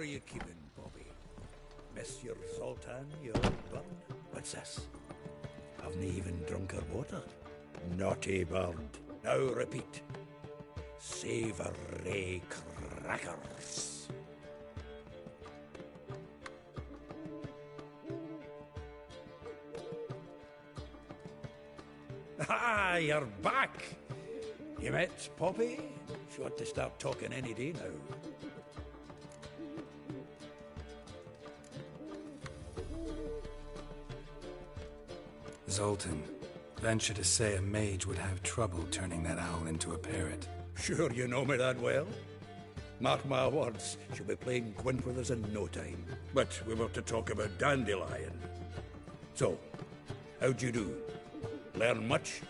are you keeping, Bobby? Monsieur Zoltan, you old bird? What's this? Haven't even drunk her water? Naughty bird. Now repeat. Savory crackers. Ah, you're back! You met Poppy? She ought to start talking any day now. Zoltan, venture to say a mage would have trouble turning that owl into a parrot. Sure you know me that well. Mark my words, she'll be playing Gwent with us in no time. But we were to talk about Dandelion. So, how'd you do? Learn much?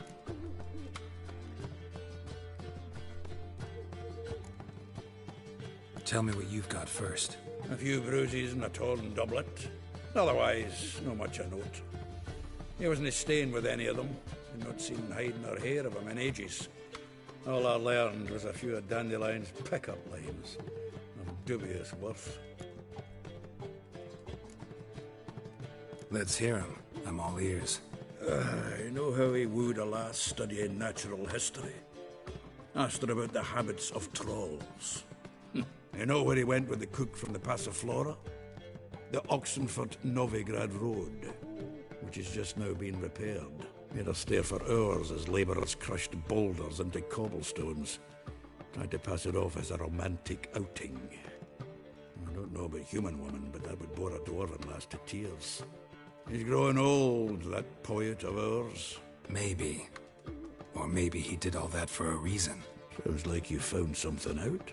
Tell me what you've got first. A few bruises and a torn doublet. Otherwise, no much a note. He wasn't staying with any of them. I'd not seen hiding or hair of him in ages. All I learned was a few of Dandelion's pick-up lines. Of dubious worth. Let's hear him. I'm all ears. I know how he wooed a lass studying natural history. Asked her about the habits of trolls. You know where he went with the cook from the Passiflora? The Oxenfurt-Novigrad Road, which has just now been repaired. Made her stare for hours as labourers crushed boulders into cobblestones. Tried to pass it off as a romantic outing. I don't know about human woman, but that would bore a dwarven lass to tears. He's growing old, that poet of ours. Maybe. Or maybe he did all that for a reason. Sounds like you found something out.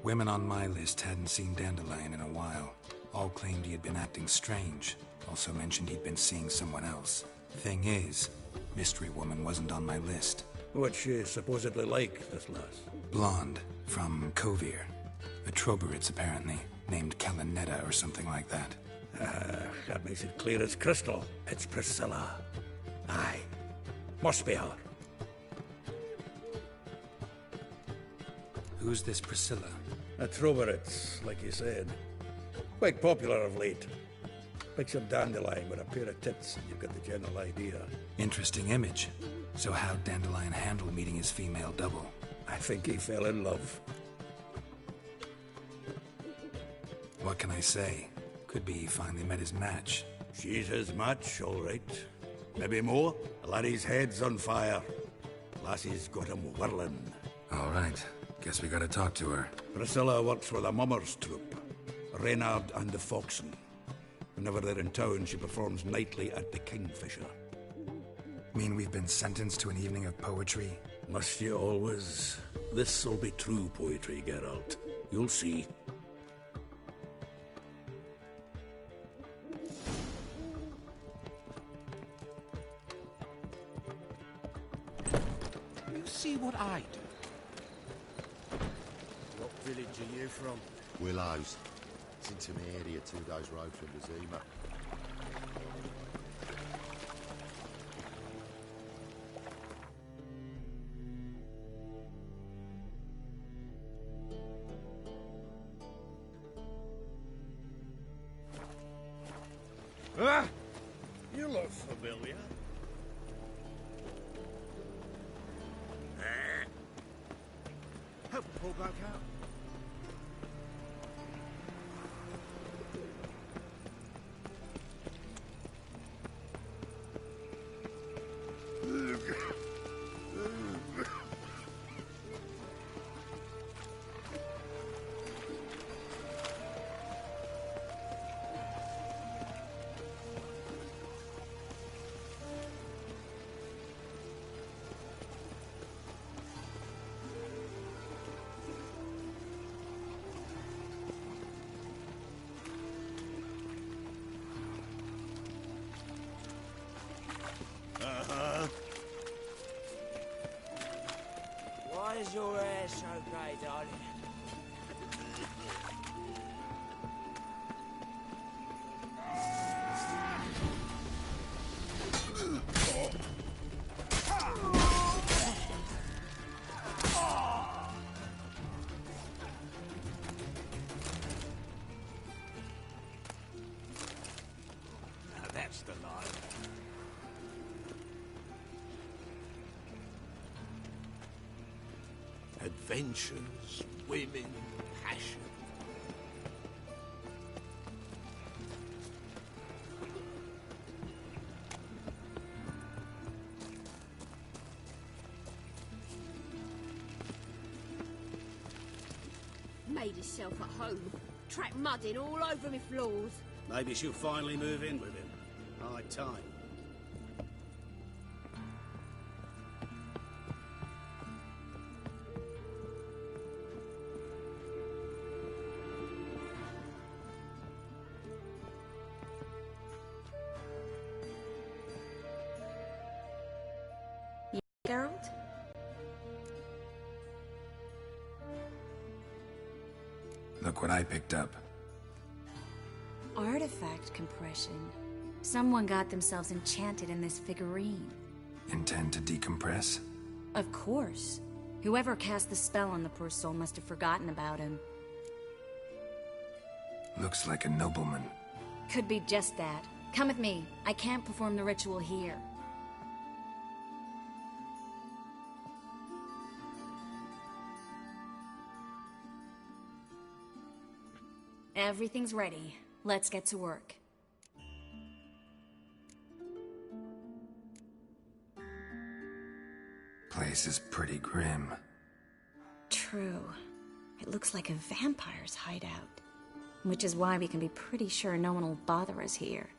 Women on my list hadn't seen Dandelion in a while. All claimed he had been acting strange. Also mentioned he'd been seeing someone else. Thing is, Mystery Woman wasn't on my list. What's she supposedly like, this lass? Blonde, from Kovir. A Troberitz, apparently, named Kalinetta or something like that. That makes it clear as crystal. It's Priscilla. Aye. Must be her. Who's this Priscilla? A Troberitz, like you said. Quite popular of late. Picture Dandelion with a pair of tits, and you've got the general idea. Interesting image. So how'd Dandelion handle meeting his female double? I think he fell in love. What can I say? Could be he finally met his match. She's his match, all right. Maybe more. The laddie's head's on fire. Lassie's got him whirling. All right. Guess we gotta talk to her. Priscilla works for the Mummers troupe. Reynard and the Foxen. Whenever they're in town, she performs nightly at the Kingfisher. Mean we've been sentenced to an evening of poetry? Must you always? This'll be true poetry, Geralt. You'll see. You see what I do? What village are you from? Willows. It's into my area, 2 days' road from Bazima. Ah! You look familiar. Help pull back out. Why is your hair so grey, darling? Adventures, women, passion. Made herself at home. Track mudding all over me floors. Maybe she'll finally move in with him. High time. Geralt? Look what I picked up. Artifact compression. Someone got themselves enchanted in this figurine. Intend to decompress? Of course. Whoever cast the spell on the poor soul must have forgotten about him. Looks like a nobleman. Could be just that. Come with me. I can't perform the ritual here. Everything's ready. Let's get to work. Place is pretty grim. True. It looks like a vampire's hideout. Which is why we can be pretty sure no one will bother us here.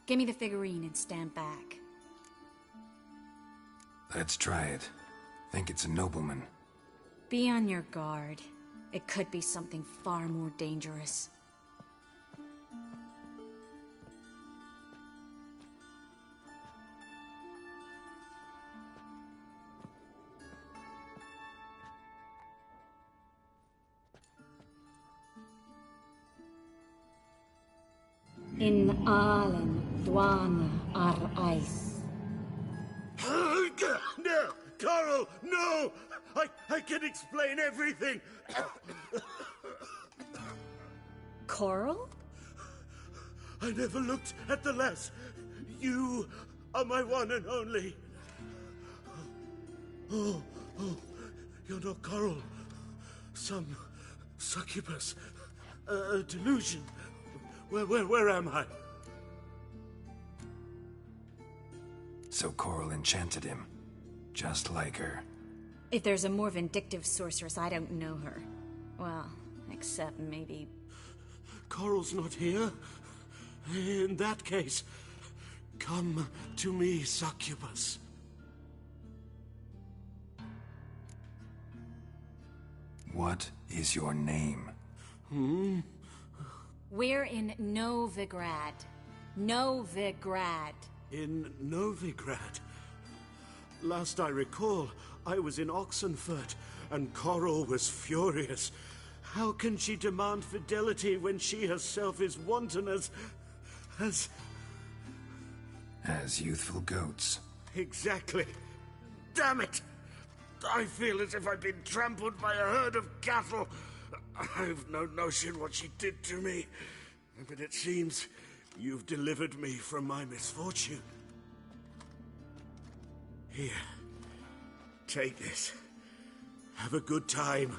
Give me the figurine and stand back. Let's try it. Think it's a nobleman. Be on your guard. It could be something far more dangerous. In Allen, Dwana, ar Ice. No! Coral, no! I can explain everything! Coral? I never looked at the lass. You are my one and only. Oh, you're not Coral. Some succubus. A delusion. Where am I? So Coral enchanted him. Just like her. If there's a more vindictive sorceress, I don't know her. Well, except maybe... Coral's not here. In that case, come to me, succubus. What is your name? We're in Novigrad. Novigrad. In Novigrad. Last I recall, I was in Oxenfurt, and Coral was furious. How can she demand fidelity when she herself is wanton as youthful goats. Exactly. Damn it! I feel as if I've been trampled by a herd of cattle. I've no notion what she did to me, but it seems you've delivered me from my misfortune. Here, take this. Have a good time.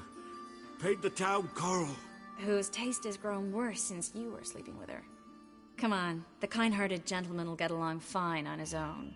Paint the town Coral. Whose taste has grown worse since you were sleeping with her. Come on, the kind-hearted gentleman will get along fine on his own.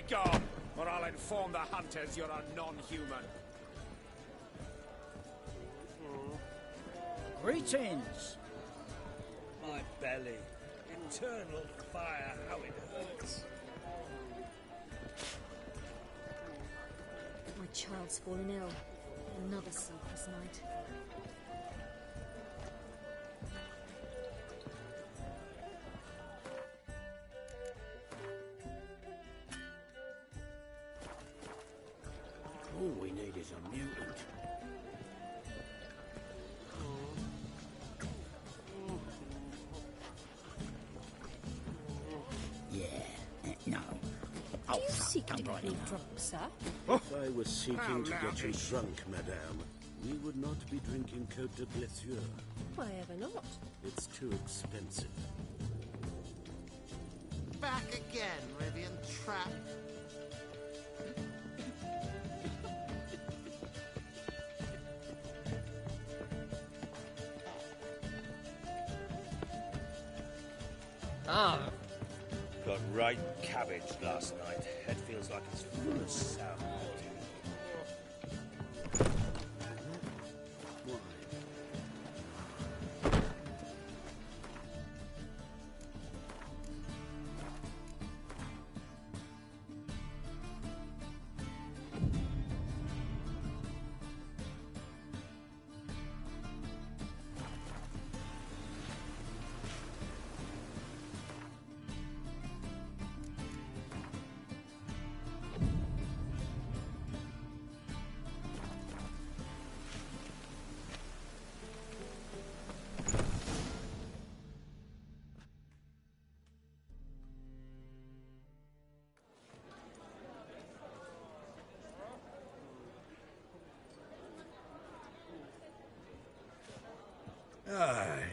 Begone, or I'll inform the hunters you're a non-human. Greetings. My belly. Eternal fire, how it hurts. My child's fallen ill. Another sleepless night. All we need is a mutant. Do you seek to get me drunk, sir? If I was seeking to get you drunk, madame, we would not be drinking Côte de Blessure. Why ever not? It's too expensive. Back again, Rivian Trap. Ah. Got right cabbage last night. Head feels like it's full of sound.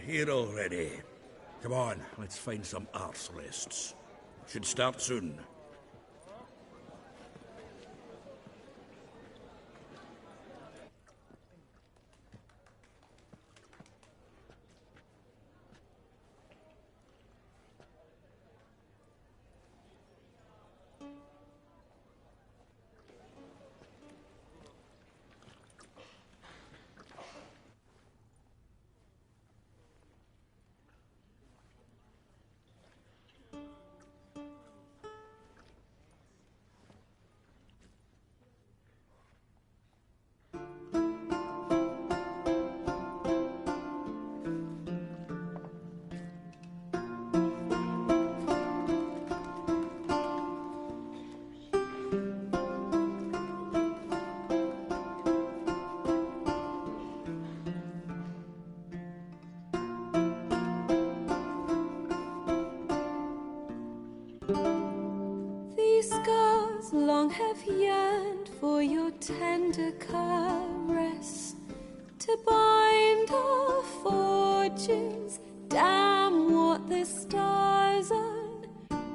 Here already. Come on, let's find some arse rests. Should start soon. long have yearned for your tender caress, to bind our fortunes. Damn what the stars own,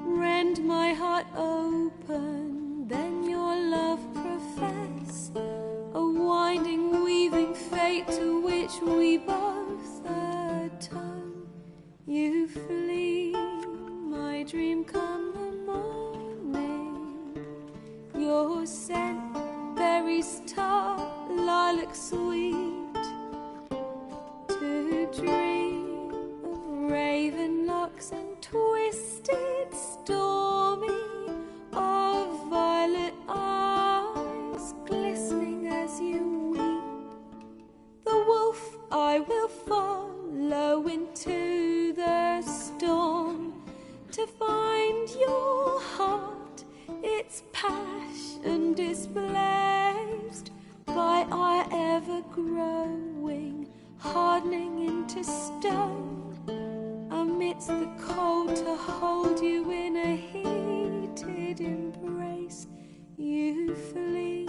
rend my heart open, then your love profess, a winding, weaving fate to which we both atone. You flee, my dream come the morning, your scent berries tart, lilac sweet, to dream of raven locks and twisted stormy, of violet eyes glistening as you weep. The wolf I will follow into the storm, to find your heart, its passion displaced by our ever-growing, hardening into stone, amidst the cold to hold you in a heated embrace. You flee,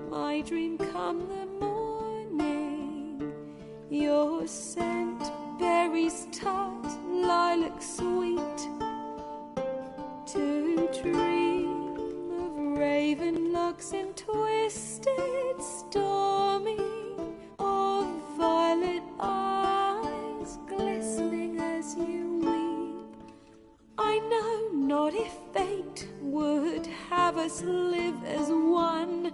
my dream come the morning, your scent berries tart, lilac sweet, to dream of raven locks and twisted stormy, of violet eyes glistening as you weep. I know not if fate would have us live as one,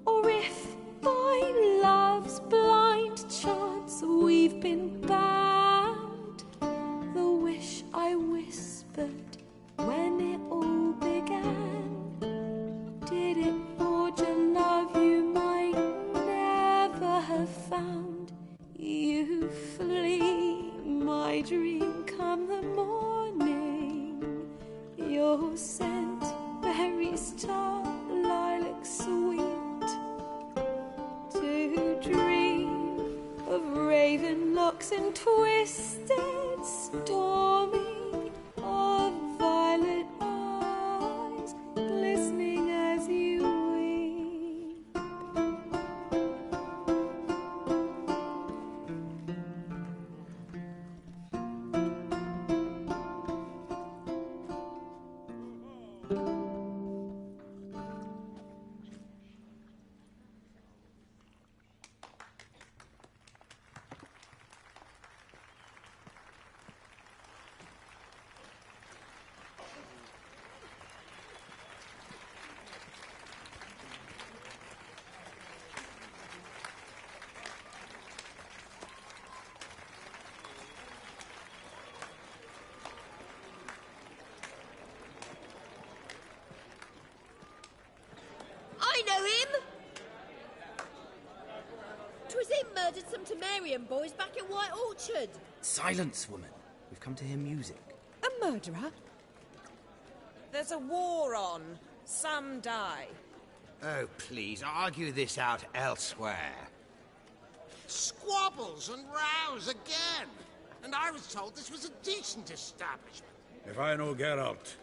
or if by love's blind chance we've been bound. The wish I whispered when it all began, did it forge a love you might never have found? You flee, my dream, come the morning. Your scent, berry star, lilac sweet. To dream of raven locks and twisted, stormy, of violet eyes, glistening as you weep. I know him! 'Twas him murdered some Temerian boys back at White Orchard. Silence, woman. We've come to hear music. A murderer? There's a war on. Some die. Oh, please, argue this out elsewhere. Squabbles and rows again. And I was told this was a decent establishment. If I know Geralt,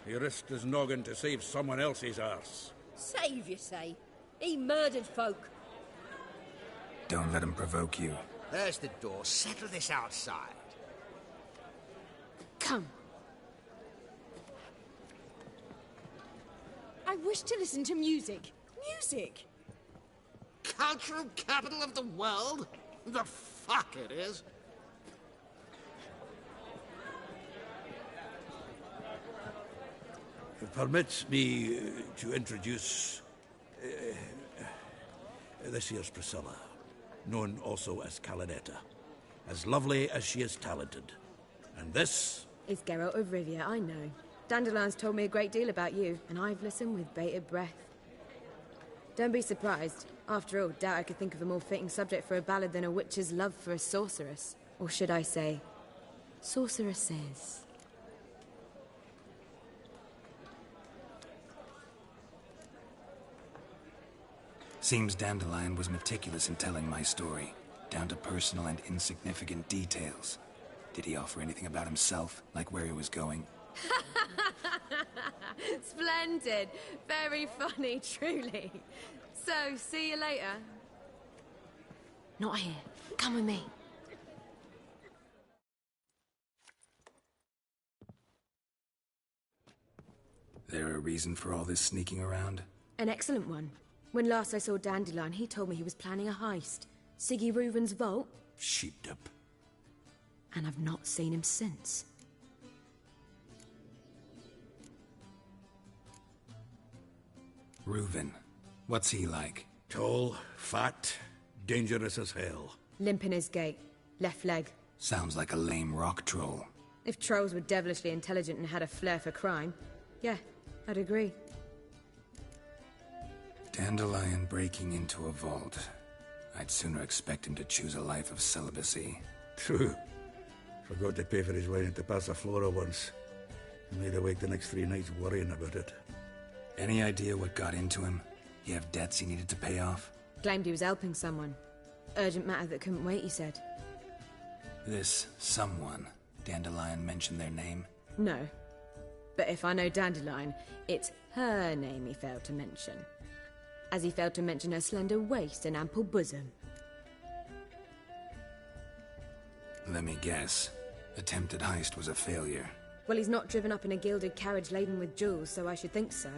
he risked his noggin to save someone else's arse. Save, you say? He murdered folk. Don't let him provoke you. There's the door. Settle this outside. Come. I wish to listen to music. Music! Cultural capital of the world? The fuck it is. Permit me to introduce... this here's Priscilla, known also as Calinetta. As lovely as she is talented. And this... It's Geralt of Rivia, I know. Dandelion's told me a great deal about you, and I've listened with bated breath. Don't be surprised. After all, doubt I could think of a more fitting subject for a ballad than a witch's love for a sorceress. Or should I say, sorceresses. Seems Dandelion was meticulous in telling my story, down to personal and insignificant details. Did he offer anything about himself, like where he was going? Splendid. Very funny, truly. So, see you later. Not here. Come with me. There a reason for all this sneaking around? An excellent one. When last I saw Dandelion, he told me he was planning a heist. Siggy Reuven's vault. Sheepdip. And I've not seen him since. Reuven. What's he like? Tall, fat, dangerous as hell. Limp in his gait. Left leg. Sounds like a lame rock troll. If trolls were devilishly intelligent and had a flair for crime, yeah, I'd agree. Dandelion breaking into a vault. I'd sooner expect him to choose a life of celibacy. True. Forgot to pay for his wine at the Passaflora once. I made awake the next 3 nights worrying about it. Any idea what got into him? He have debts he needed to pay off? Claimed he was helping someone. Urgent matter that couldn't wait, he said. This someone, Dandelion mentioned their name? No. But if I know Dandelion, it's her name he failed to mention. As he failed to mention her slender waist and ample bosom. Let me guess. Attempted heist was a failure. Well, he's not driven up in a gilded carriage laden with jewels, so I should think so.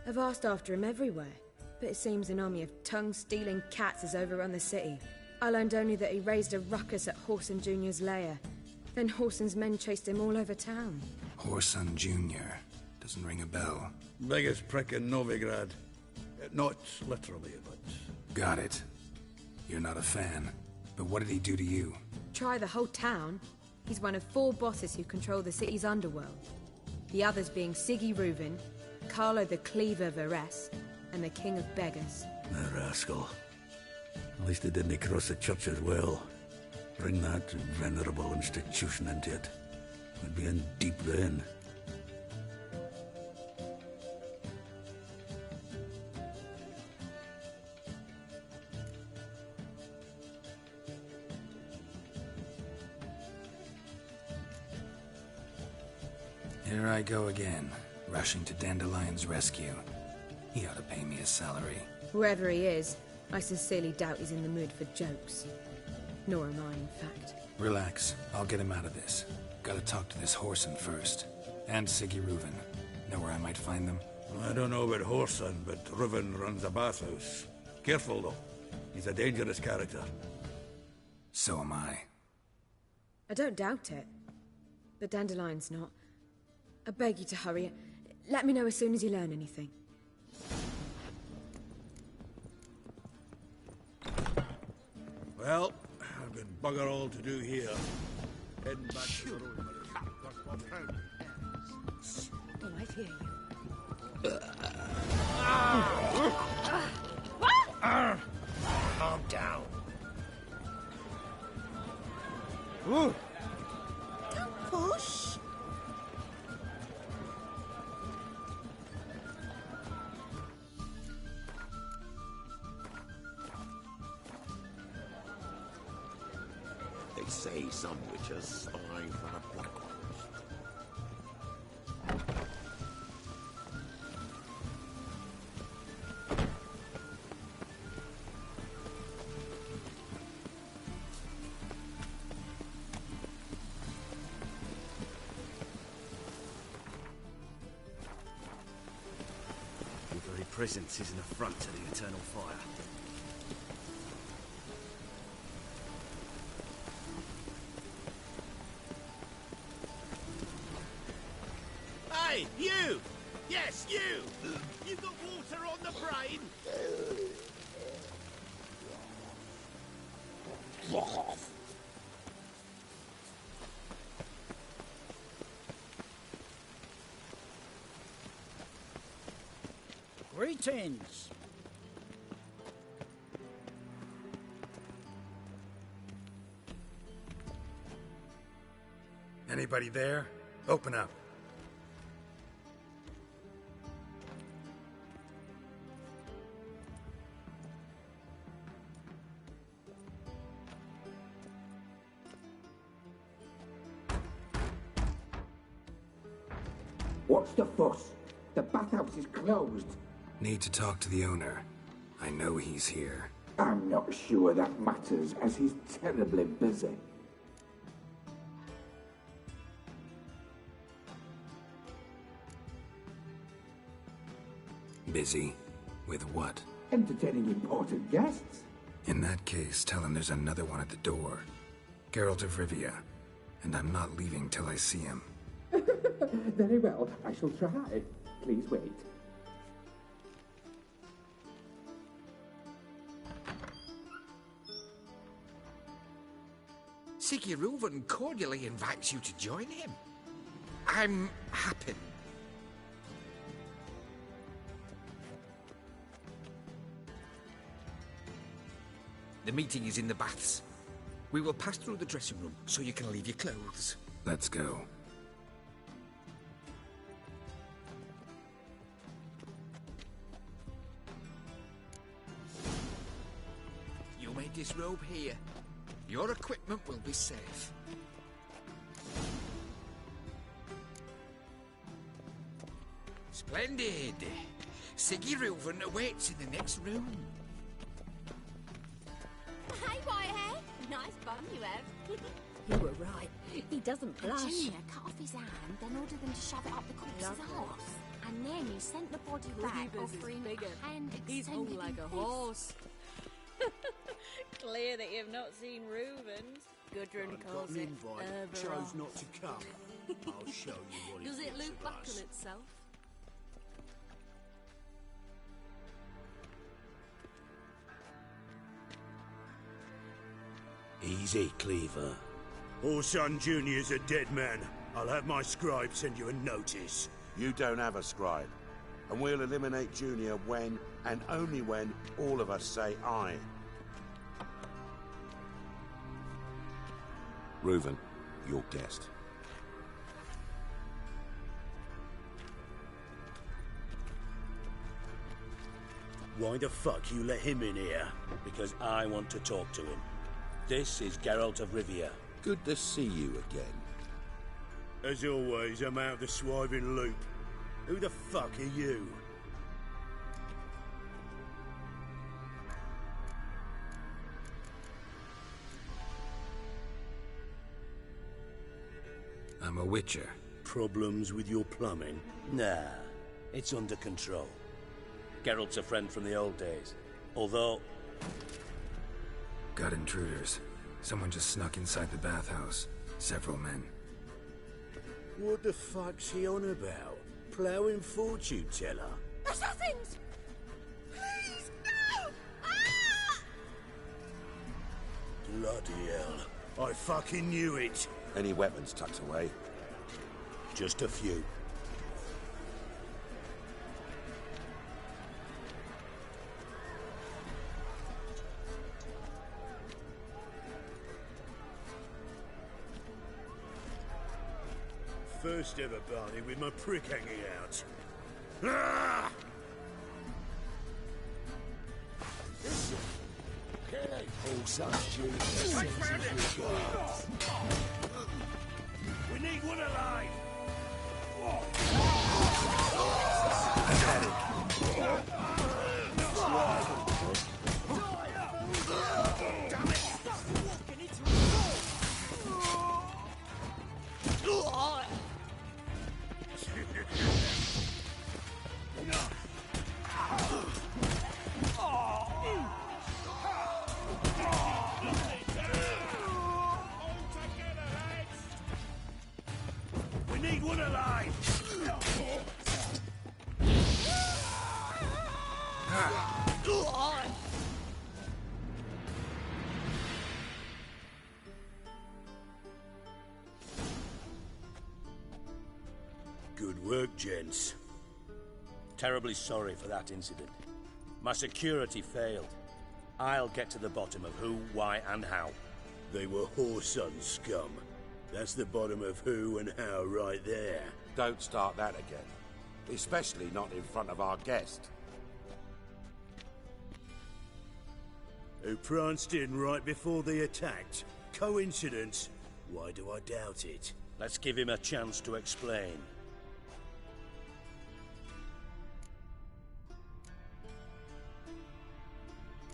I've asked after him everywhere, but it seems an army of tongue-stealing cats has overrun the city. I learned only that he raised a ruckus at Whoreson Jr.'s lair. Then Whoreson's men chased him all over town. Whoreson Jr. Doesn't ring a bell. Biggest prick in Novigrad. Not literally, but... Got it. You're not a fan. But what did he do to you? Try the whole town. He's one of 4 bosses who control the city's underworld. The others being Siggy Reuven, Carlo the Cleaver Varese, and the King of Beggars. The rascal. At least he didn't cross the church as well. Bring that venerable institution into it. We'd be in deep then. Here I go again, rushing to Dandelion's rescue. He ought to pay me a salary. Whoever he is, I sincerely doubt he's in the mood for jokes. Nor am I, in fact. Relax. I'll get him out of this. Gotta talk to this Whoreson first. And Siggy Reuven. Know where I might find them? I don't know about Whoreson, but Reuven runs a bathhouse. Careful, though. He's a dangerous character. So am I. I don't doubt it. But Dandelion's not. I beg you to hurry. Let me know as soon as you learn anything. Well, I've got bugger all to do here. Heading back to the road. Oh, I hear you. Calm down. Don't push. They say some witches spy for the black ones. Your very presence is an affront to the Eternal Fire. Hey, you! Yes, you! You got water on the brain? Greetings. Anybody there? Open up. What's the fuss? The bathhouse is closed. Need to talk to the owner. I know he's here. I'm not sure that matters, as he's terribly busy. Busy? With what? Entertaining important guests. In that case, tell him there's another one at the door. Geralt of Rivia. And I'm not leaving till I see him. Very well, I shall try. Please wait. Siggy Reuven cordially invites you to join him. I'm happy. The meeting is in the baths. We will pass through the dressing room so you can leave your clothes. Let's go. You may disrobe here. Your equipment will be safe. Splendid! Siggy Reuven awaits in the next room. Hey, Whitehair. Nice bum you have. You were right. He doesn't blush. Junior cut off his hand, then ordered them to shove it up the corpse's arse. And then he sent the body back offering a hand He's hung like a horse. Clear that you've not seen Reuven's. Gudrun calls it chose not to come. I'll show you what Does it thinks loop of back us. on itself? Easy, Cleaver. Orson Jr.'s a dead man. I'll have my scribe send you a notice. You don't have a scribe. And we'll eliminate Junior when, and only when, all of us say aye. Reuven, your guest. Why the fuck you let him in here? Because I want to talk to him. This is Geralt of Rivia. Good to see you again. As always, I'm out of the swiving loop. Who the fuck are you? I'm a witcher. Problems with your plumbing? Nah, it's under control. Geralt's a friend from the old days. Although... Got intruders. Someone just snuck inside the bathhouse. Several men. What the fuck's he on about? Ploughing fortune teller? Assassins! Please, no! Ah! Bloody hell. I fucking knew it. Any weapons tucked away? Just a few. First ever party with my prick hanging out. Ah! We need one alive! We need one alive! Good work, gents. Terribly sorry for that incident. My security failed. I'll get to the bottom of who, why, and how. They were Whoreson scum. That's the bottom of who and how right there. Don't start that again. Especially not in front of our guest. Who pranced in right before they attacked. Coincidence? Why do I doubt it? Let's give him a chance to explain.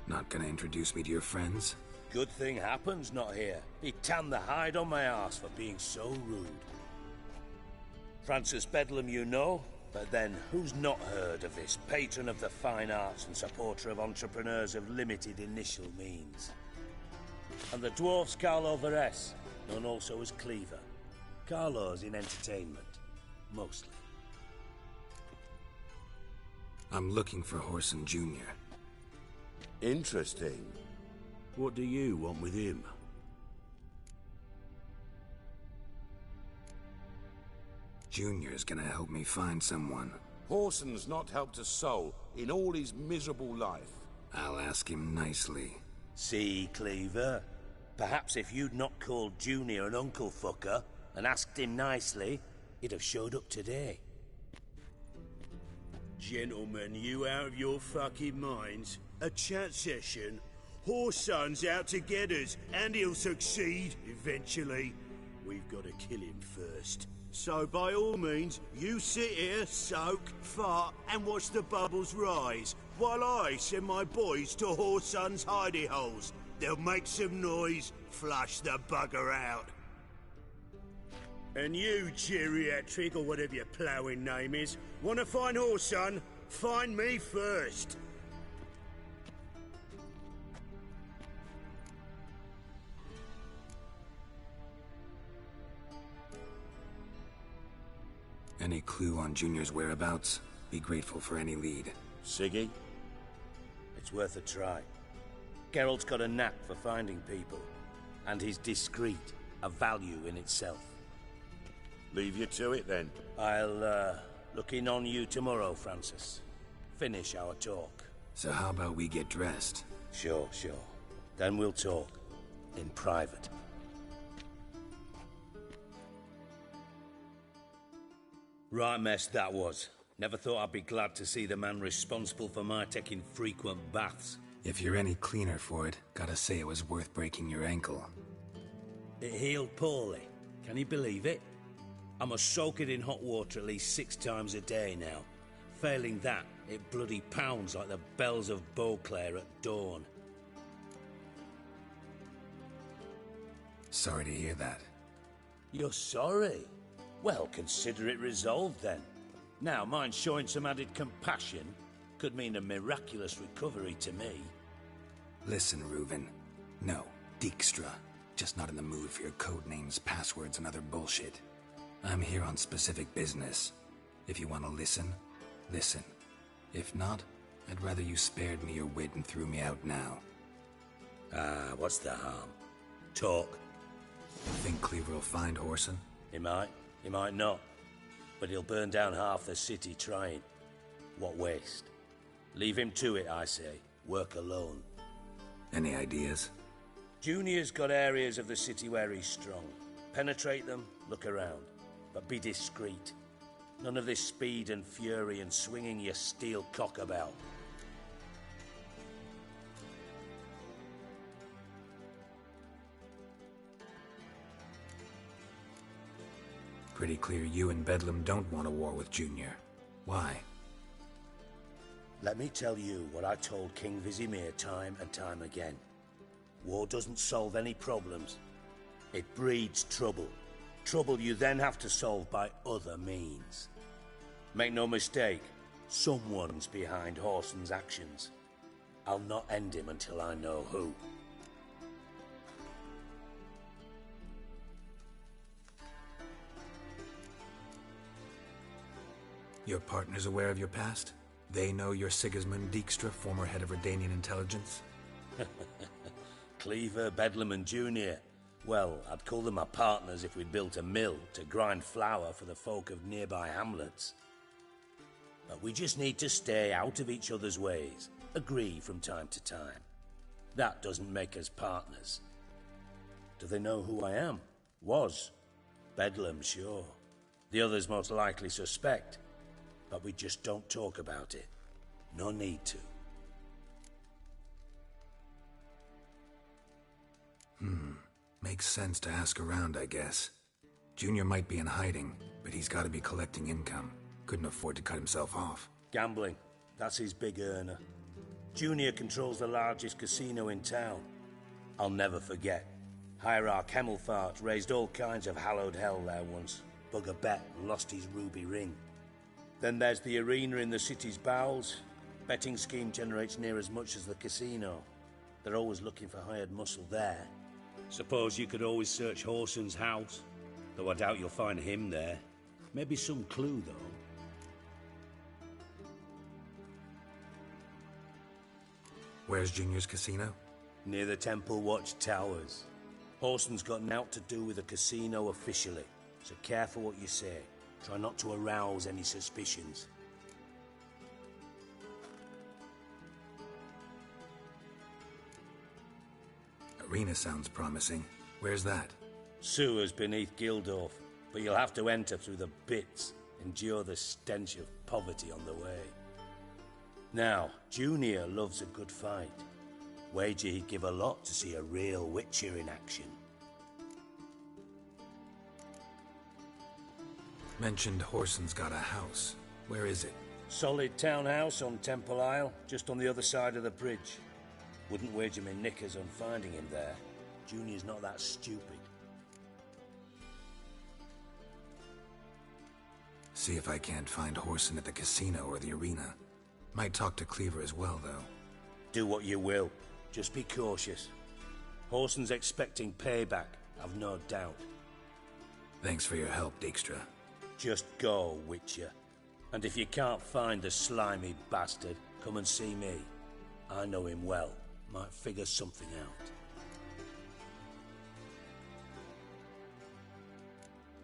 Not gonna introduce me to your friends? Good thing Happen's not here. He tanned the hide on my arse for being so rude. Francis Bedlam you know, but then who's not heard of this patron of the fine arts and supporter of entrepreneurs of limited initial means? And the dwarf's Carlo Veres, known also as Cleaver. Carlo's in entertainment, mostly. I'm looking for Whoreson Jr. Interesting. What do you want with him? Junior's gonna help me find someone. Whoreson's not helped a soul in all his miserable life. I'll ask him nicely. See, Cleaver? Perhaps if you'd not called Junior an uncle fucker and asked him nicely, he'd have showed up today. Gentlemen, you out of your fucking minds? A chat session? Whoreson's out to get us, and he'll succeed, eventually. We've got to kill him first. So by all means, you sit here, soak, fart, and watch the bubbles rise, while I send my boys to Whoreson's hidey holes. They'll make some noise, flush the bugger out. And you, geriatric, or whatever your ploughing name is, want to find Whoreson? Find me first. Any clue on Junior's whereabouts? Be grateful for any lead. Siggy? It's worth a try. Geralt's got a knack for finding people. and he's discreet, a value in itself. Leave you to it, then. I'll, look in on you tomorrow, Francis. Finish our talk. So how about we get dressed? Sure. Then we'll talk. In private. Right mess that was. Never thought I'd be glad to see the man responsible for my taking frequent baths. If you're any cleaner for it, gotta say it was worth breaking your ankle. It healed poorly. Can you believe it? I must soak it in hot water at least 6 times a day now. Failing that, it bloody pounds like the bells of Beauclair at dawn. Sorry to hear that. You're sorry? Well, consider it resolved then. Now, mind showing some added compassion could mean a miraculous recovery to me. Listen, Reuven. No, Dijkstra. Just not in the mood for your code names, passwords, and other bullshit. I'm here on specific business. If you want to listen, listen. If not, I'd rather you spared me your wit and threw me out now. What's the harm? Talk. Think Cleaver will find Whoreson? He might not. But he'll burn down half the city trying. What waste? Leave him to it, I say. Work alone. Any ideas? Junior's got areas of the city where he's strong. Penetrate them, look around. But be discreet. None of this speed and fury and swinging your steel cock about. Pretty clear you and Bedlam don't want a war with Junior. Why? Let me tell you what I told King Vizimir time and time again. War doesn't solve any problems. It breeds trouble. Trouble you then have to solve by other means. Make no mistake, someone's behind Whoreson's actions. I'll not end him until I know who. Your partner's aware of your past? They know you're Sigismund Dijkstra, former head of Redanian intelligence? Cleaver, Bedlam and Junior. Well, I'd call them my partners if we'd built a mill to grind flour for the folk of nearby hamlets. But we just need to stay out of each other's ways, agree from time to time. That doesn't make us partners. Do they know who I am? Was. Bedlam, sure. The others most likely suspect. But we just don't talk about it. No need to. Makes sense to ask around, I guess. Junior might be in hiding, but he's got to be collecting income. Couldn't afford to cut himself off. Gambling. That's his big earner. Junior controls the largest casino in town. I'll never forget. Hierarch Hemmelfart raised all kinds of hallowed hell there once. Bug a bet and lost his ruby ring. Then there's the arena in the city's bowels. Betting scheme generates near as much as the casino. They're always looking for hired muscle there. Suppose you could always search Whoreson's house, though I doubt you'll find him there. Maybe some clue, though. Where's Junior's casino? Near the Temple Watch Towers. Whoreson's got naught to do with the casino officially, so careful what you say. Try not to arouse any suspicions. Arena sounds promising. Where's that? Sewers beneath Gildorf, but you'll have to enter through the bits, endure the stench of poverty on the way. Now, Junior loves a good fight. Wager he'd give a lot to see a real Witcher in action. Mentioned Whoreson's got a house. Where is it? Solid townhouse on Temple Isle, just on the other side of the bridge. Wouldn't wager me knickers on finding him there. Junior's not that stupid. See if I can't find Whoreson at the casino or the arena. Might talk to Cleaver as well, though. Do what you will. Just be cautious. Whoreson's expecting payback, I've no doubt. Thanks for your help, Dijkstra. Just go, Witcher. And if you can't find the slimy bastard, come and see me. I know him well. Might figure something out.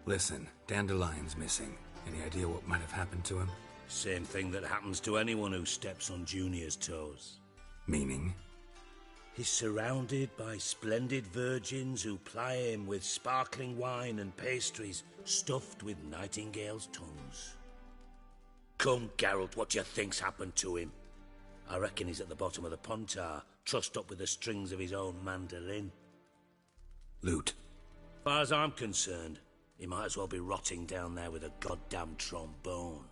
Listen, Dandelion's missing. Any idea what might have happened to him? Same thing that happens to anyone who steps on Junior's toes. Meaning? He's surrounded by splendid virgins who ply him with sparkling wine and pastries stuffed with nightingales' tongues. Come, Geralt, what do you think's happened to him? I reckon he's at the bottom of the Pontar, trussed up with the strings of his own mandolin. Loot. As far as I'm concerned, he might as well be rotting down there with a goddamn trombone.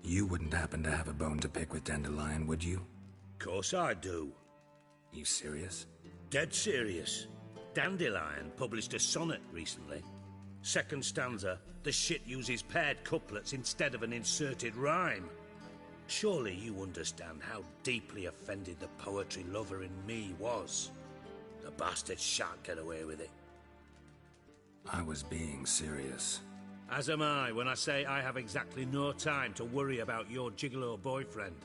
You wouldn't happen to have a bone to pick with Dandelion, would you? Course I do. You serious? Dead serious. Dandelion published a sonnet recently. Second stanza, the shit uses paired couplets instead of an inserted rhyme. Surely you understand how deeply offended the poetry lover in me was. The bastard shan't get away with it. I was being serious. As am I when I say I have exactly no time to worry about your gigolo boyfriend.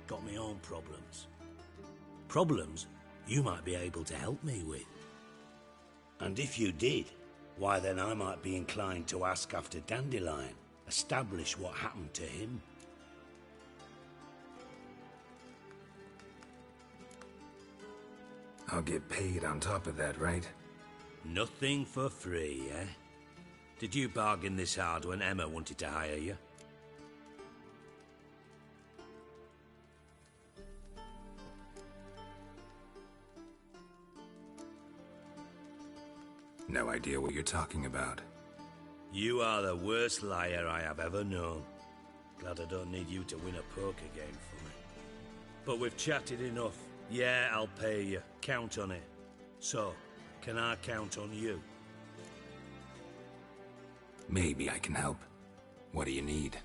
Got me own problems. Problems you might be able to help me with. And if you did, why then I might be inclined to ask after Dandelion, establish what happened to him. I'll get paid on top of that, right? Nothing for free, eh? Did you bargain this hard when Emma wanted to hire you? No idea what you're talking about. You are the worst liar I have ever known. Glad I don't need you to win a poker game for me. But we've chatted enough. Yeah, I'll pay you. Count on it. So, can I count on you? Maybe I can help. What do you need?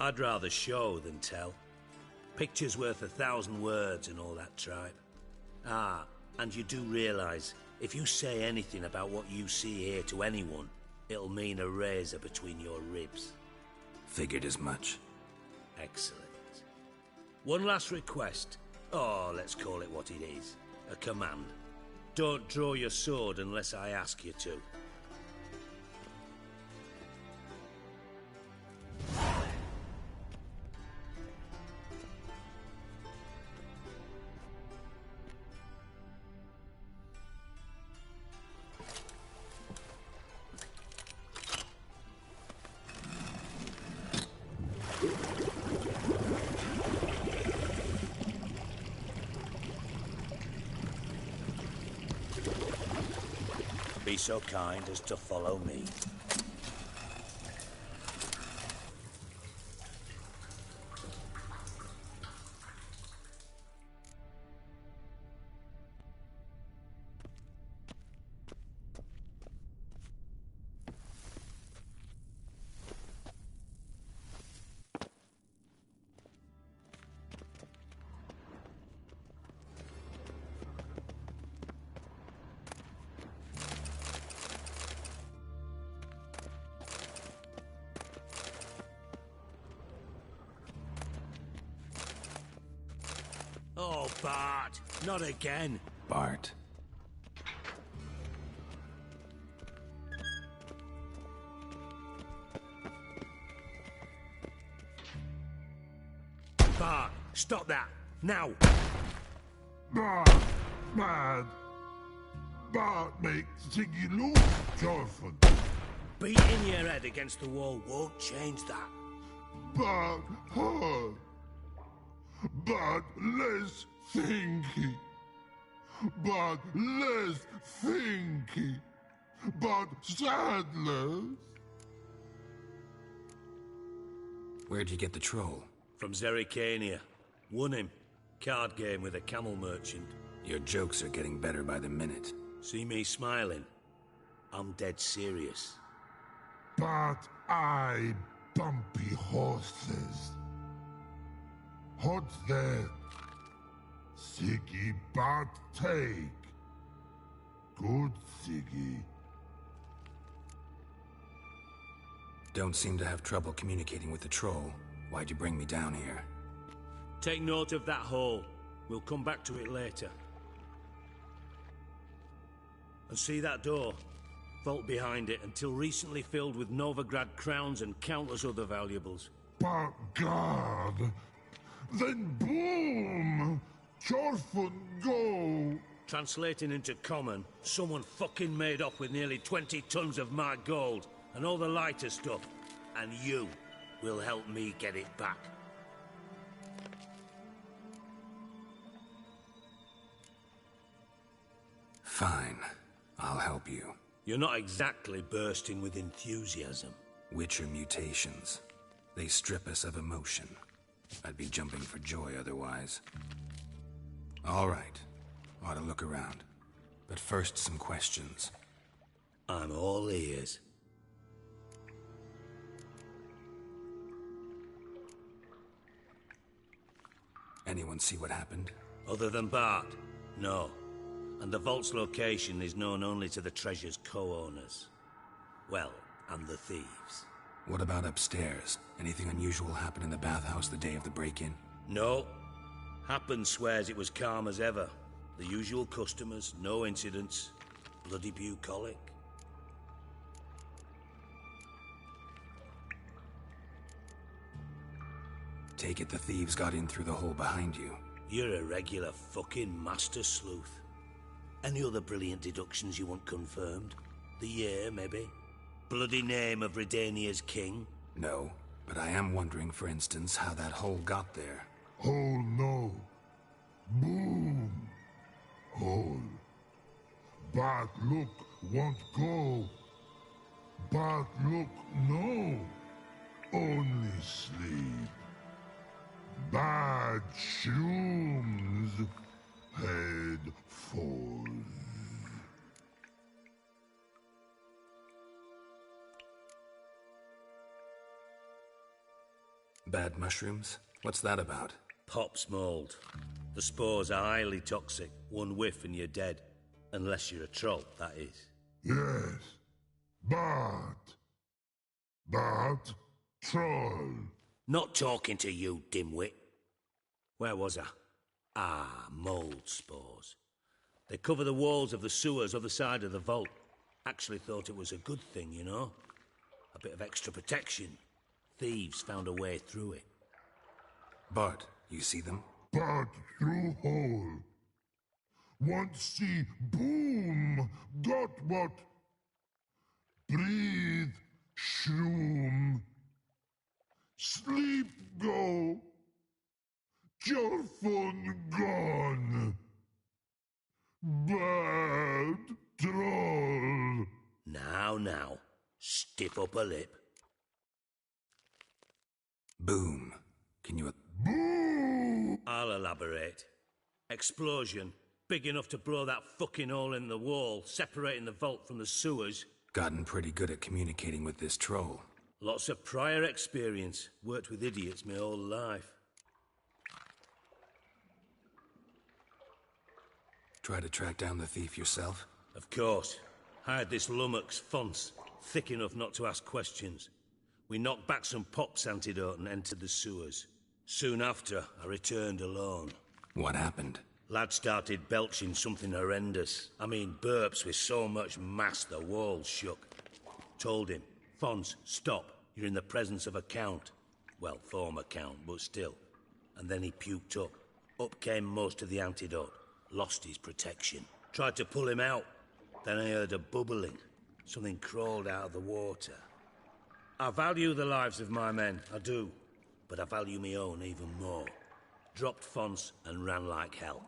I'd rather show than tell. Picture's worth 1,000 words and all that tripe. Ah, and you do realize, if you say anything about what you see here to anyone, it'll mean a razor between your ribs. Figured as much. Excellent. One last request. Oh, let's call it what it is. A command. Don't draw your sword unless I ask you to. Be so kind as to follow me. Oh, Bart, not again. Bart. Bart, stop that, now. Bart, mad. Bart makes Ziggy lose, Jonathan. Beating your head against the wall won't change that. Bart hurt. But less thinky. But less thinky. But sadless. Where'd you get the troll? From Zerrikania. Won him. Card game with a camel merchant. Your jokes are getting better by the minute. See me smiling? I'm dead serious. But I bumpy horses. What's that? Siggy but take. Good Siggy. Don't seem to have trouble communicating with the troll. Why'd you bring me down here? Take note of that hole. We'll come back to it later. And see that door? Vault behind it, until recently filled with Novigrad crowns and countless other valuables. But God, then boom! Chorfun go! Translating into common, someone fucking made off with nearly 20 tons of my gold, and all the lighter stuff. And you will help me get it back. Fine. I'll help you. You're not exactly bursting with enthusiasm. Witcher mutations. They strip us of emotion. I'd be jumping for joy otherwise. All right. Ought to look around. But first, some questions. I'm all ears. Anyone see what happened? Other than Bart? No. And the vault's location is known only to the treasure's co-owners. Well, and the thieves. What about upstairs? Anything unusual happen in the bathhouse the day of the break-in? No. Happen swears it was calm as ever. The usual customers, no incidents. Bloody bucolic. Take it the thieves got in through the hole behind you. You're a regular fucking master sleuth. Any other brilliant deductions you want confirmed? The year, maybe? Bloody name of Redania's king? No, but I am wondering, for instance, how that hole got there. Hole no. Boom. Hole. Bad look won't go. Bad look no. Only sleep. Bad shrooms. Head falls. Bad mushrooms? What's that about? Pop's mold. The spores are highly toxic. One whiff and you're dead. Unless you're a troll, that is. Yes. But troll. Not talking to you, dimwit. Where was I? Ah, mold spores. They cover the walls of the sewers other side of the vault. Actually thought it was a good thing, you know? A bit of extra protection. Thieves found a way through it. Bart, you see them? Bart through hole. Want see boom. Got what? Breathe. Shroom. Sleep go. Your phone gone. Bad troll. Now. Stiff up a lip. Boom. Can you... Boom! I'll elaborate. Explosion. Big enough to blow that fucking hole in the wall, separating the vault from the sewers. Gotten pretty good at communicating with this troll. Lots of prior experience. Worked with idiots my whole life. Try to track down the thief yourself? Of course. Hired this lummox, Fons. Thick enough not to ask questions. We knocked back some Pop's antidote and entered the sewers. Soon after, I returned alone. What happened? Lad started belching something horrendous. I mean, burps with so much mass the walls shook. Told him, Fons, stop. You're in the presence of a count. Well, former count, but still. And then he puked up. Up came most of the antidote. Lost his protection. Tried to pull him out. Then I heard a bubbling. Something crawled out of the water. I value the lives of my men, I do. But I value my own even more. Dropped Fons and ran like hell.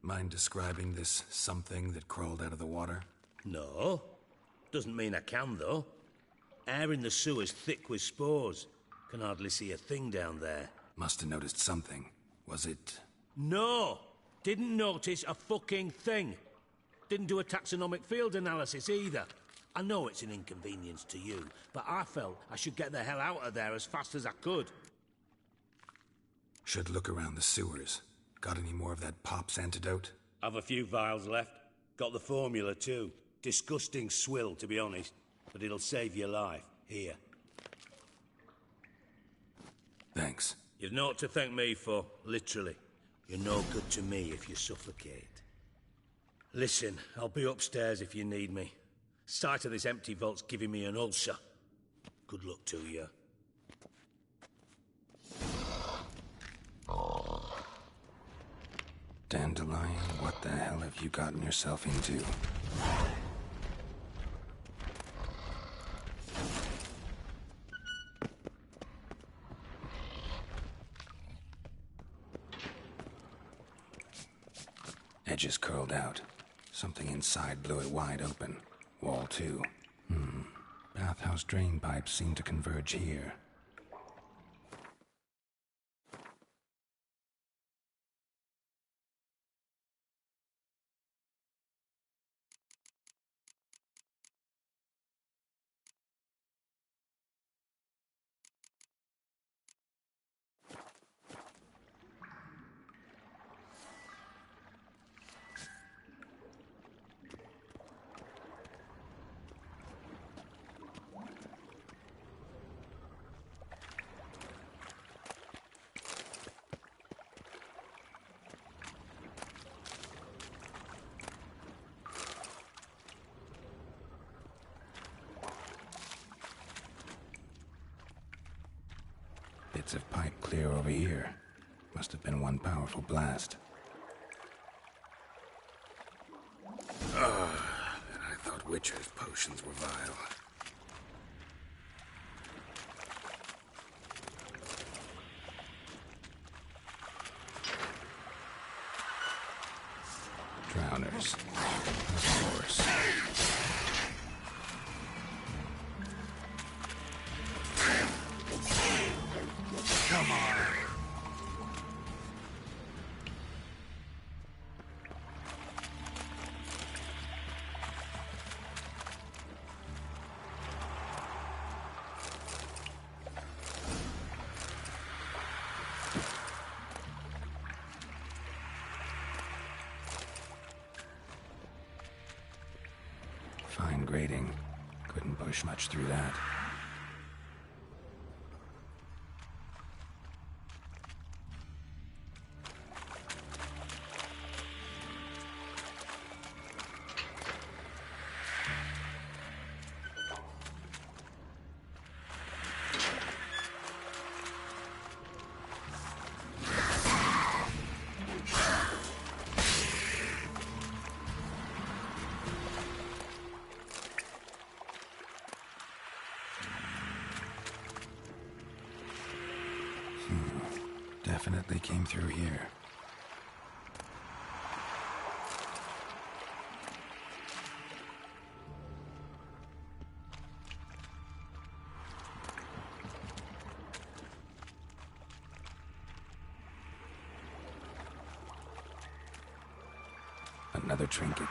Mind describing this something that crawled out of the water? No. Doesn't mean I can, though. Air in the sewer's thick with spores. Can hardly see a thing down there. Must have noticed something. Was it... No! Didn't notice a fucking thing. Didn't do a taxonomic field analysis either. I know it's an inconvenience to you, but I felt I should get the hell out of there as fast as I could. Should look around the sewers. Got any more of that Pop's antidote? I've a few vials left. Got the formula too. Disgusting swill, to be honest. But it'll save your life. Here. You've naught to thank me for, literally. You're no good to me if you suffocate. Listen, I'll be upstairs if you need me. Sight of this empty vault's giving me an ulcer. Good luck to you. Dandelion, what the hell have you gotten yourself into? Edges curled out. Something inside blew it wide open. Wall too. Bathhouse drain pipes seem to converge here. Bits of pipe clear over here. Must have been one powerful blast. I thought Witcher's potions were vile. Drowners. Of course. Come on. Fine grading. Couldn't push much through that. Definitely came through here. Another trinket.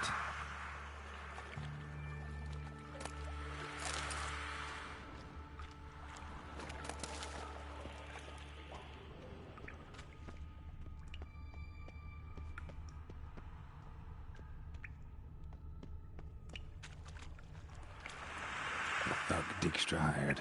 Thug Dijkstra hired.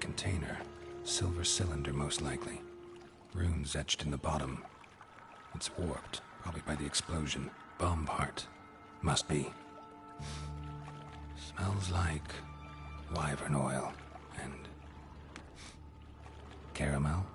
container. Silver cylinder, most likely. Runes etched in the bottom. It's warped, probably by the explosion. Bomb part. Must be. Smells like wyvern oil and caramel.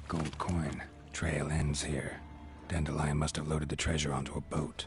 Gold coin. Trail ends here. Dandelion must have loaded the treasure onto a boat.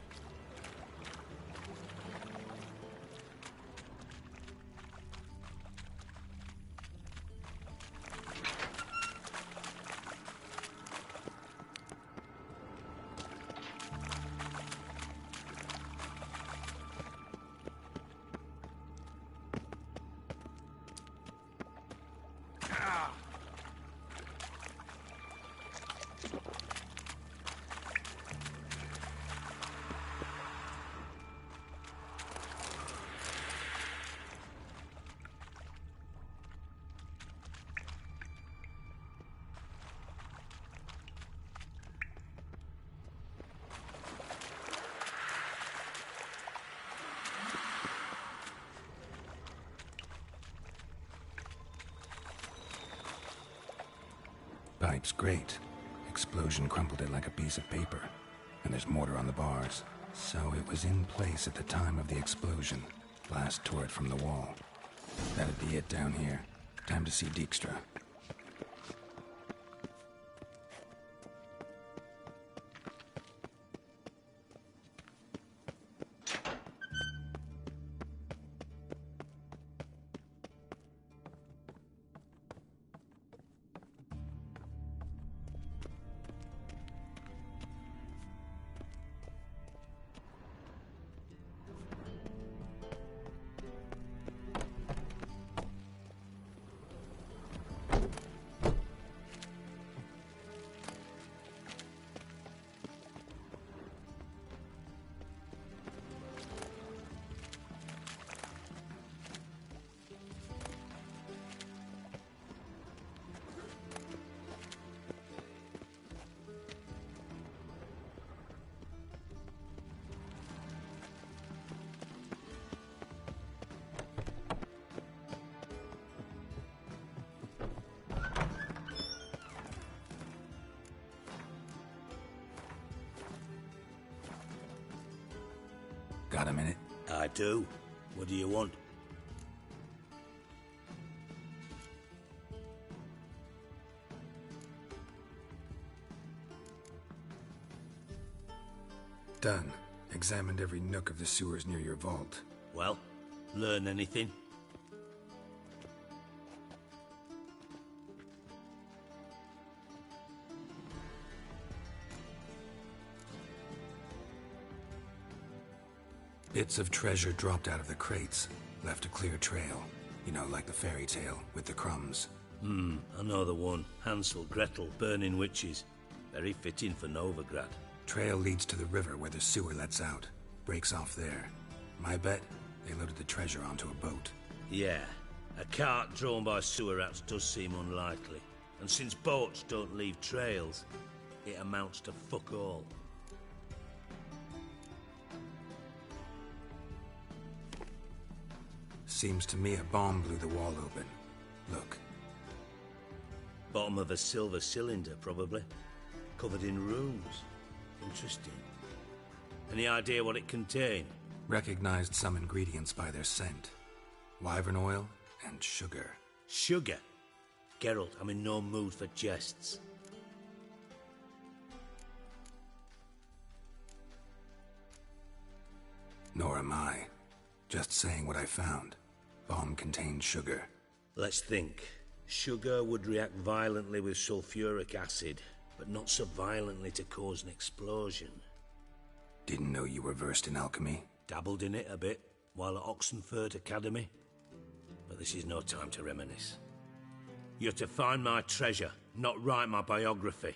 Pipe's great. Explosion crumpled it like a piece of paper. And there's mortar on the bars. So it was in place at the time of the explosion. Blast tore it from the wall. That'd be it down here. Time to see Dijkstra. Got a minute? I do. What do you want? Done. Examined every nook of the sewers near your vault. Well, learn anything? Bits of treasure dropped out of the crates. Left a clear trail. You know, like the fairy tale, with the crumbs. I know the one. Hansel, Gretel, burning witches. Very fitting for Novigrad. Trail leads to the river where the sewer lets out. Breaks off there. My bet, they loaded the treasure onto a boat. Yeah. A cart drawn by sewer rats does seem unlikely. And since boats don't leave trails, it amounts to fuck all. Seems to me a bomb blew the wall open. Look. Bottom of a silver cylinder, probably. Covered in runes. Interesting. Any idea what it contained? Recognized some ingredients by their scent. Wyvern oil and sugar. Sugar? Geralt, I'm in no mood for jests. Nor am I. Just saying what I found. Bomb contained sugar. Let's think. Sugar would react violently with sulfuric acid, but not so violently to cause an explosion. Didn't know you were versed in alchemy. Dabbled in it a bit, while at Oxenford Academy. But this is no time to reminisce. You're to find my treasure, not write my biography.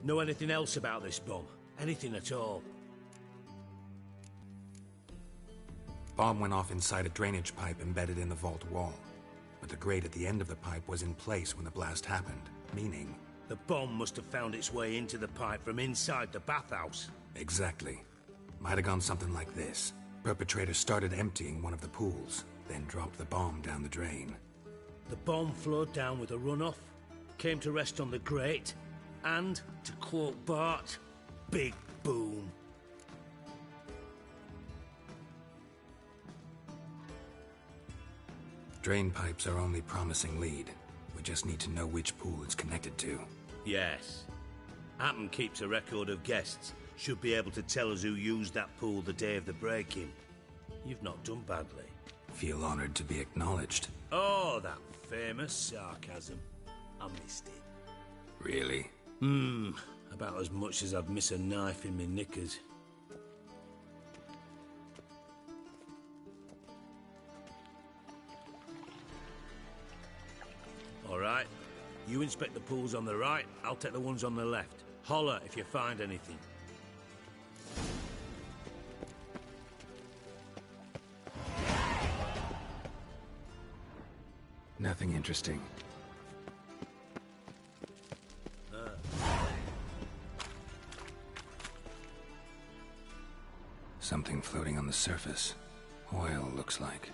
Know anything else about this bomb? Anything at all? Bomb went off inside a drainage pipe embedded in the vault wall. But the grate at the end of the pipe was in place when the blast happened, meaning... The bomb must have found its way into the pipe from inside the bathhouse. Exactly. Might have gone something like this. Perpetrator started emptying one of the pools, then dropped the bomb down the drain. The bomb flowed down with a runoff, came to rest on the grate, and, to quote Bart, big boom. Drain pipes are only promising lead. We just need to know which pool it's connected to. Yes. Hammond keeps a record of guests. Should be able to tell us who used that pool the day of the break-in. You've not done badly. Feel honored to be acknowledged. Oh, that famous sarcasm. I missed it. Really? About as much as I'd miss a knife in my knickers. All right. You inspect the pools on the right, I'll take the ones on the left. Holler if you find anything. Nothing interesting. Something floating on the surface. Oil, looks like.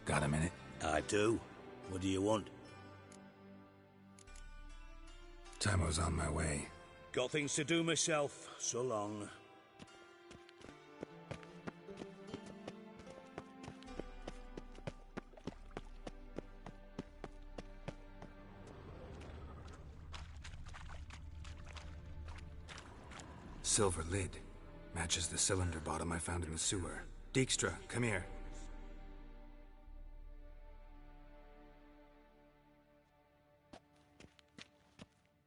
Got a minute? I do. What do you want? Tamo's on my way. Got things to do myself. So long. Silver lid. Matches the cylinder bottom I found in the sewer. Dijkstra, come here.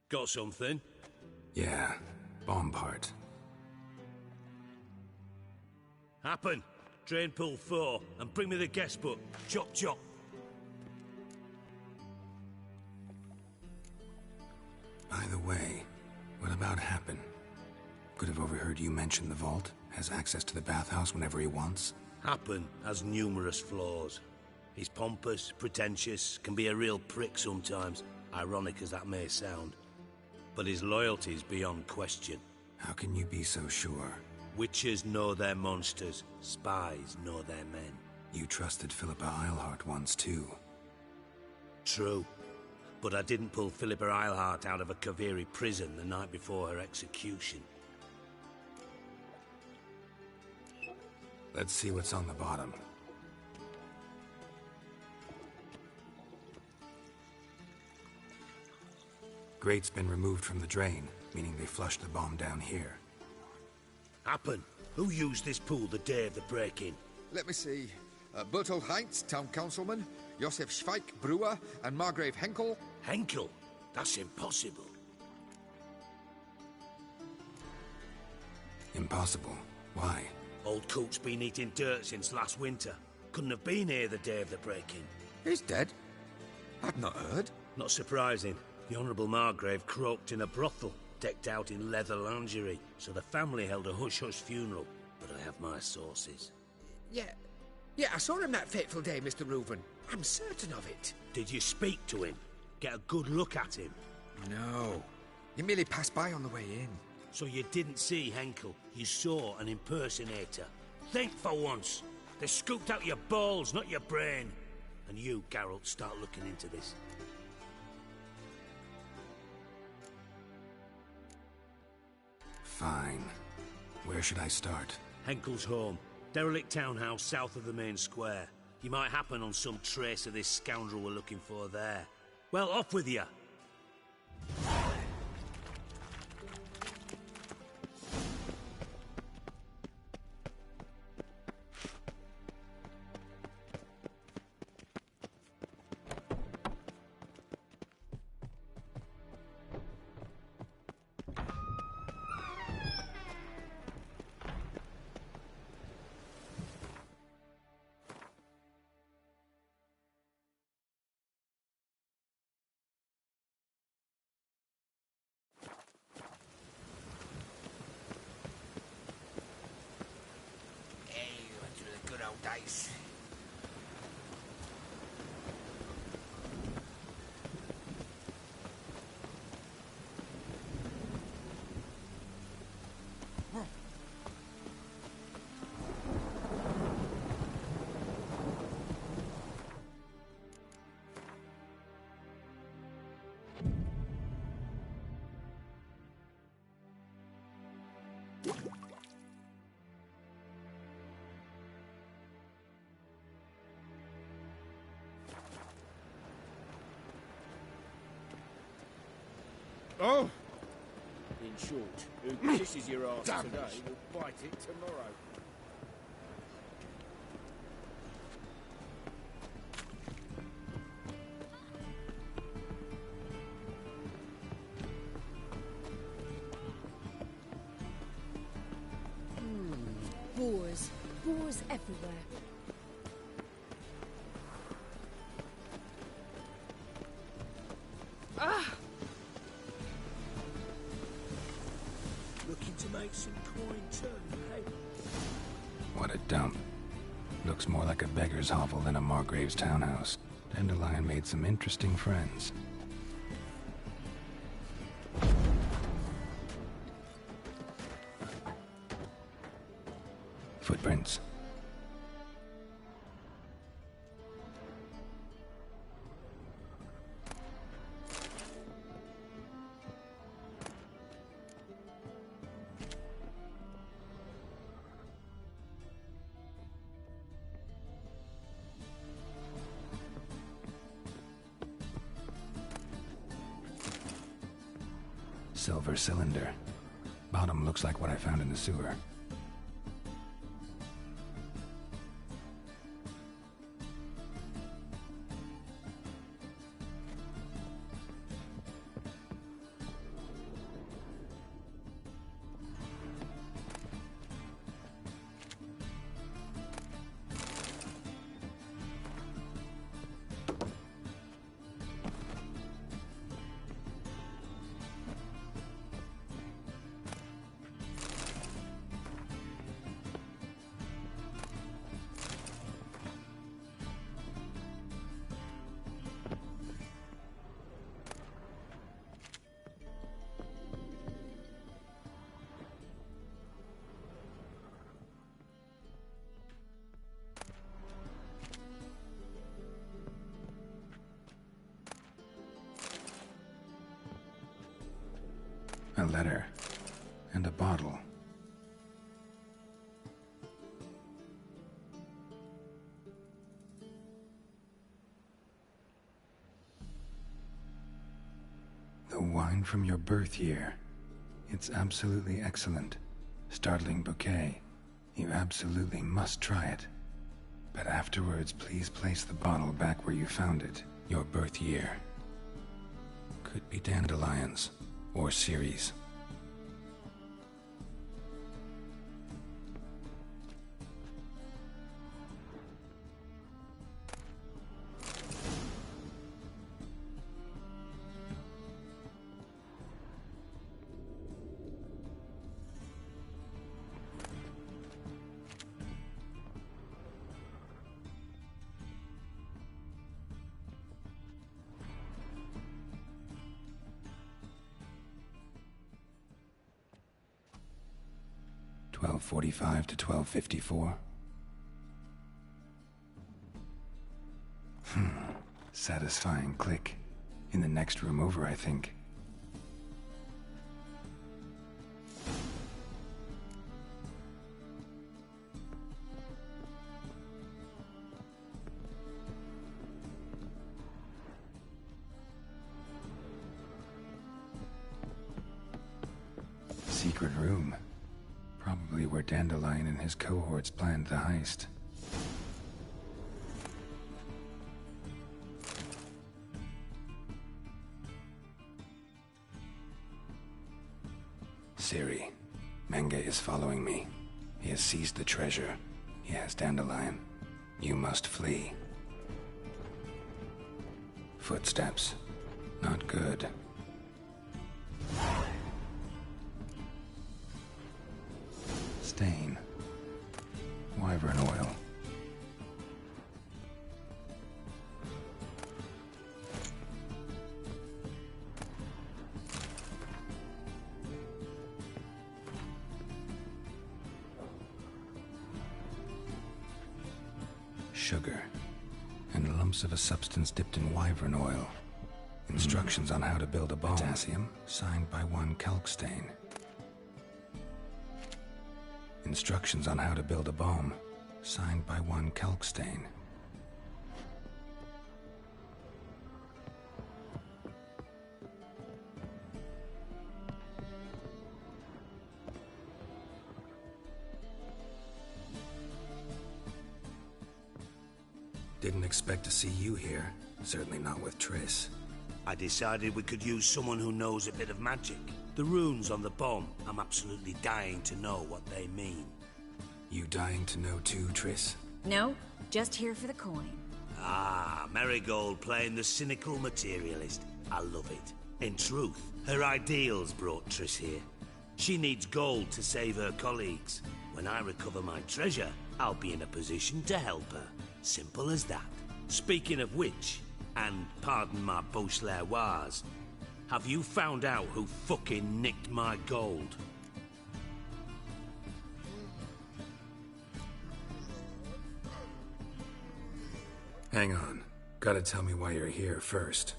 Got something? Yeah, bomb part. Happen. Drain pool 4, and bring me the guest book. Chop chop. By the way, what about Happen? Could have overheard you mention the vault. Has access to the bathhouse whenever he wants. Happen has numerous flaws. He's pompous, pretentious, can be a real prick sometimes, ironic as that may sound. But his loyalty's beyond question. How can you be so sure? Witches know their monsters. Spies know their men. You trusted Philippa Eilhart once, too. True. But I didn't pull Philippa Eilhart out of a Kaviri prison the night before her execution. Let's see what's on the bottom. Grate's been removed from the drain, meaning they flushed the bomb down here. Happen. Who used this pool the day of the break-in? Let me see. Bertolt Heinz, town councilman, Josef Schweik, brewer, and Margrave Henkel. Henkel? That's impossible. Impossible? Why? Old Coot's been eating dirt since last winter. Couldn't have been here the day of the break-in. He's dead? I've not heard. Not surprising. The Honourable Margrave croaked in a brothel, decked out in leather lingerie, so the family held a hush-hush funeral. But I have my sources. Yeah, I saw him that fateful day, Mr. Reuven. I'm certain of it. Did you speak to him? Get a good look at him? No. He merely passed by on the way in. So you didn't see Henkel, you saw an impersonator. Think for once. They scooped out your balls, not your brain. And you, Geralt, start looking into this. Fine. Where should I start? Henkel's home. Derelict townhouse south of the main square. You might happen on some trace of this scoundrel we're looking for there. Well, off with you! Dice. Oh! In short, who kisses your ass today will bite it tomorrow. Boars. Boars everywhere. Looking to make some coin too, hey? What a dump. Looks more like a beggar's hovel than a Margrave's townhouse. Dandelion made some interesting friends. Footprints. Silver cylinder. Bottom looks like what I found in the sewer. A letter. And a bottle. The wine from your birth year. It's absolutely excellent. Startling bouquet. You absolutely must try it. But afterwards, please place the bottle back where you found it. Your birth year. Could be dandelions. Or Ceres. 1245 to 1254. Satisfying click. In the next room over, I think. Secret room. Probably where Dandelion and his cohorts planned the heist. Ciri, Menge is following me. He has seized the treasure. He has Dandelion. You must flee. Footsteps. Not good. Stain. Wyvern oil. Sugar. And lumps of a substance dipped in wyvern oil. Instructions on how to build a bomb. Potassium, signed by one Kalkstein. Instructions on how to build a bomb, signed by one Kalkstein. Didn't expect to see you here. Certainly not with Triss. I decided we could use someone who knows a bit of magic. The runes on the bomb, I'm absolutely dying to know what they mean. You dying to know too, Triss? No, just here for the coin. Ah, Marigold playing the cynical materialist. I love it. In truth, her ideals brought Triss here. She needs gold to save her colleagues. When I recover my treasure, I'll be in a position to help her. Simple as that. Speaking of which, and pardon my Beauclervoise, have you found out who fucking nicked my gold? Hang on. Gotta tell me why you're here first.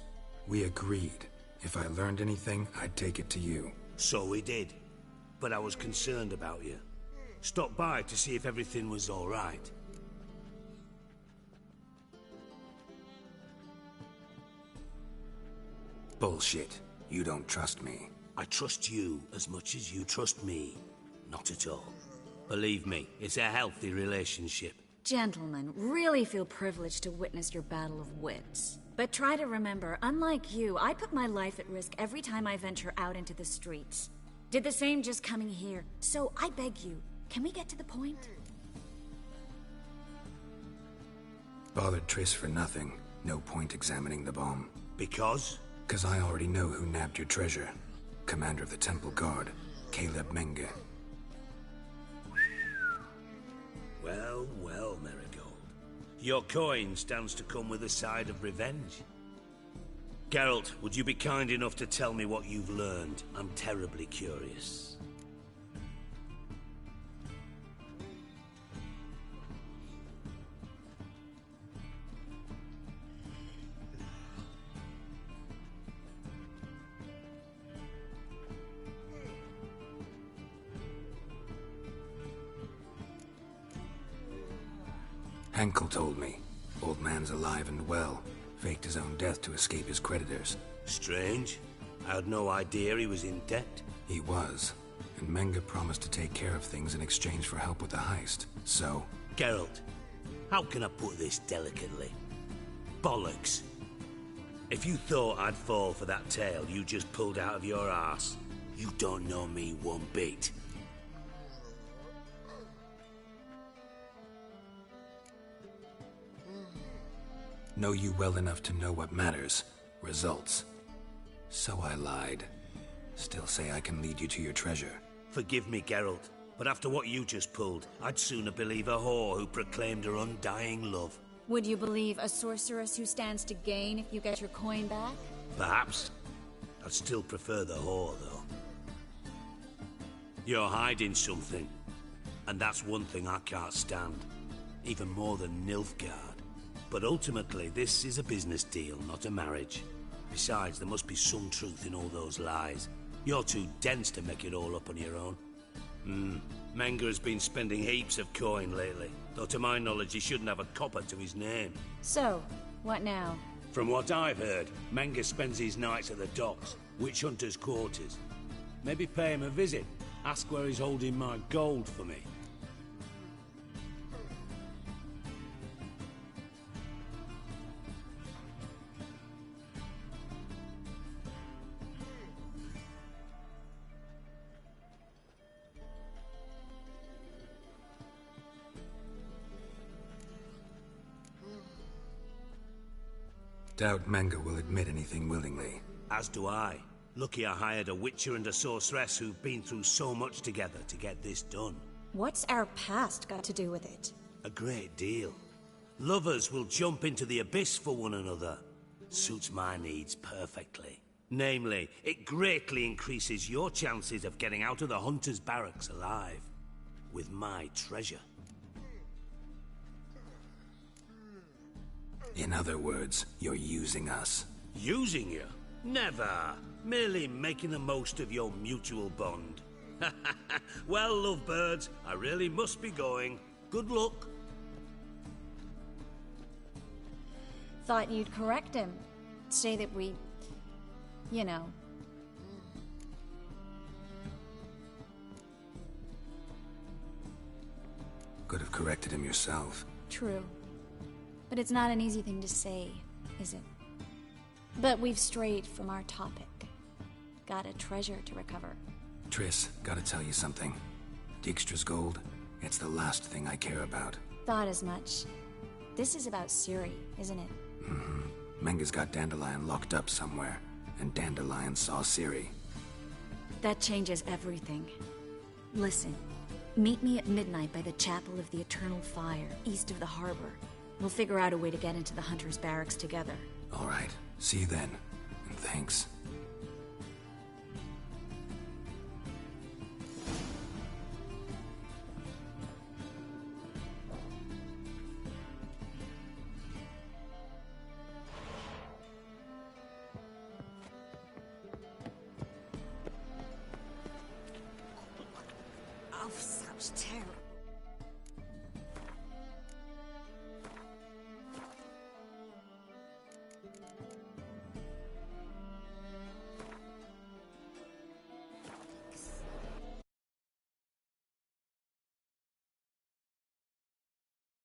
We agreed. If I learned anything, I'd take it to you. So we did. But I was concerned about you. Stopped by to see if everything was all right. Bullshit. You don't trust me. I trust you as much as you trust me. Not at all. Believe me, it's a healthy relationship. Gentlemen, really feel privileged to witness your battle of wits. But try to remember, unlike you, I put my life at risk every time I venture out into the streets. Did the same just coming here. So I beg you, can we get to the point? Bothered Triss for nothing. No point examining the bomb. Because? 'Cause I already know who nabbed your treasure. Commander of the Temple Guard, Caleb Menge. Well, well, Marigold. Your coin stands to come with a side of revenge. Geralt, would you be kind enough to tell me what you've learned? I'm terribly curious. Henkel told me. Old man's alive and well. Faked his own death to escape his creditors. Strange. I had no idea he was in debt. He was. And Menge promised to take care of things in exchange for help with the heist. So... Geralt, how can I put this delicately? Bollocks. If you thought I'd fall for that tale you just pulled out of your arse, you don't know me one bit. Know you well enough to know what matters. Results. So I lied. Still say I can lead you to your treasure. Forgive me, Geralt, but after what you just pulled, I'd sooner believe a whore who proclaimed her undying love. Would you believe a sorceress who stands to gain if you get your coin back? Perhaps. I'd still prefer the whore, though. You're hiding something. And that's one thing I can't stand. Even more than Nilfgaard. But ultimately, this is a business deal, not a marriage. Besides, there must be some truth in all those lies. You're too dense to make it all up on your own. Menga has been spending heaps of coin lately. Though to my knowledge, he shouldn't have a copper to his name. So, what now? From what I've heard, Menga spends his nights at the docks, witch hunters' quarters. Maybe pay him a visit. Ask where he's holding my gold for me. Doubt Menga will admit anything willingly. As do I. Lucky I hired a witcher and a sorceress who've been through so much together to get this done. What's our past got to do with it? A great deal. Lovers will jump into the abyss for one another. Suits my needs perfectly. Namely, it greatly increases your chances of getting out of the hunter's barracks alive. With my treasure. In other words, you're using us. Using you? Never. Merely making the most of your mutual bond. Well, lovebirds, I really must be going. Good luck. Thought you'd correct him. Say that we... you know... Could have corrected him yourself. True. But it's not an easy thing to say, is it? But we've strayed from our topic. Got a treasure to recover. Triss, gotta tell you something. Dijkstra's gold, it's the last thing I care about. Thought as much. This is about Ciri, isn't it? Menga's got Dandelion locked up somewhere, and Dandelion saw Ciri. That changes everything. Listen, meet me at midnight by the Chapel of the Eternal Fire, east of the harbor. We'll figure out a way to get into the Hunter's barracks together. All right. See you then. And thanks.